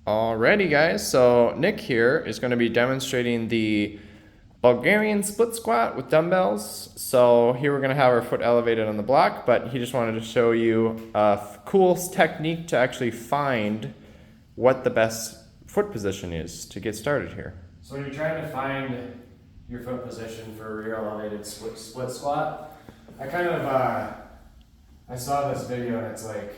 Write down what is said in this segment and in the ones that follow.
Alrighty guys, so Nick here is going to be demonstrating the Bulgarian split squat with dumbbells. So here we're going to have our foot elevated on the block, but he just wanted to show you a cool technique to actually find what the best foot position is to get started here. So when you're trying to find your foot position for a rear elevated split squat, I saw this video and it's like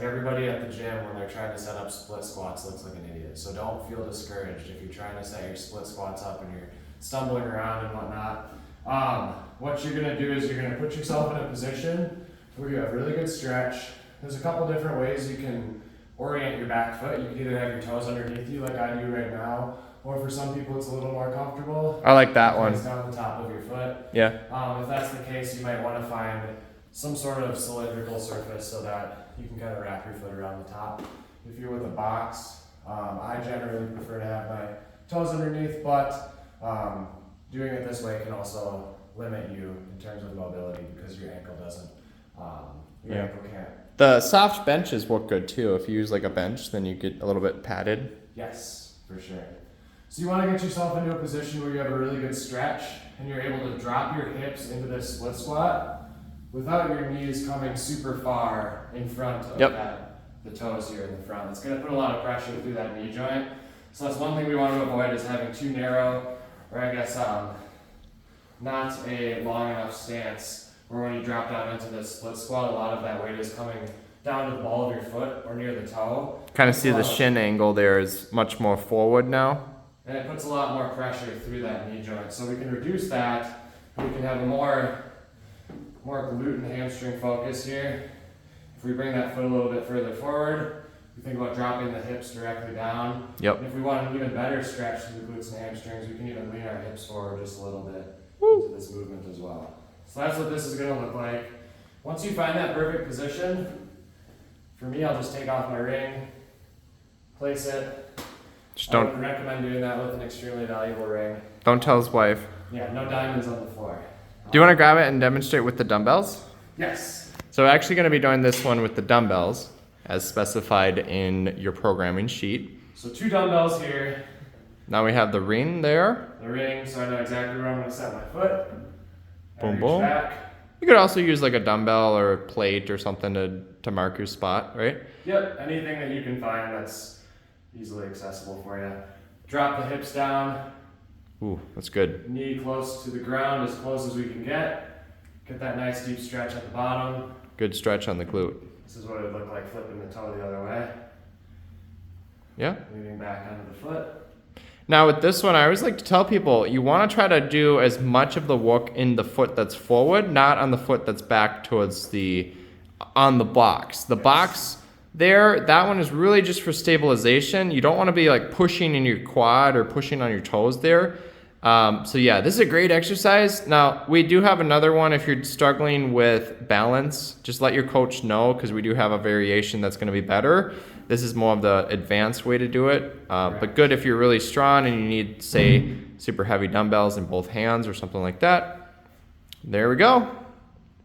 everybody at the gym when they're trying to set up split squats looks like an idiot. So don't feel discouraged if you're trying to set your split squats up and you're stumbling around and whatnot. What you're gonna do is you're gonna put yourself in a position where you have really good stretch. There's a couple different ways you can orient your back foot. You can either have your toes underneath you like I do right now, or for some people it's a little more comfortable. I like that one. Down the top of your foot. Yeah. If that's the case, you might want to find some sort of cylindrical surface so that you can kind of wrap your foot around the top. If you're with a box, I generally prefer to have my toes underneath, but doing it this way can also limit you in terms of mobility because your ankle doesn't, ankle can't. The soft benches work good too. If you use like a bench, then you get a little bit padded. Yes, for sure. So you want to get yourself into a position where you have a really good stretch and you're able to drop your hips into this split squat without your knees coming super far in front of the toes here in the front. It's going to put a lot of pressure through that knee joint. So that's one thing we want to avoid is having too narrow, or I guess not a long enough stance where when you drop down into this split squat, a lot of that weight is coming down to the ball of your foot or near the toe. Kind of see the shin angle there is much more forward now. And it puts a lot more pressure through that knee joint. So we can reduce that. We can have a more glute and hamstring focus here. If we bring that foot a little bit further forward, we think about dropping the hips directly down. Yep. And if we want an even better stretch to the glutes and hamstrings, we can even lean our hips forward just a little bit into this movement as well. So that's what this is going to look like. Once you find that perfect position, for me, I'll just take off my ring, place it. I would recommend doing that with an extremely valuable ring. Don't tell his wife. Yeah, no diamonds on the floor. Do you want to grab it and demonstrate with the dumbbells? Yes. So we're actually going to be doing this one with the dumbbells as specified in your programming sheet. So 2 dumbbells here. Now we have the ring there. The ring, so I know exactly where I'm going to set my foot. Boom, boom. Back. You could also use like a dumbbell or a plate or something to mark your spot, right? Yep, anything that you can find that's easily accessible for you. Drop the hips down. Ooh, that's good. Knee close to the ground, as close as we can get. Get that nice deep stretch at the bottom. Good stretch on the glute. This is what it would look like flipping the toe the other way. Yeah. Leaning back onto the foot. Now with this one, I always like to tell people, you want to try to do as much of the work in the foot that's forward, not on the foot that's back towards on the box. The box there, that one is really just for stabilization. You don't want to be like pushing in your quad or pushing on your toes there. So yeah, this is a great exercise. Now we do have another one if you're struggling with balance. Just let your coach know because we do have a variation that's going to be better. This is more of the advanced way to do it. But good if you're really strong and you need, say, super heavy dumbbells in both hands or something like that. There we go.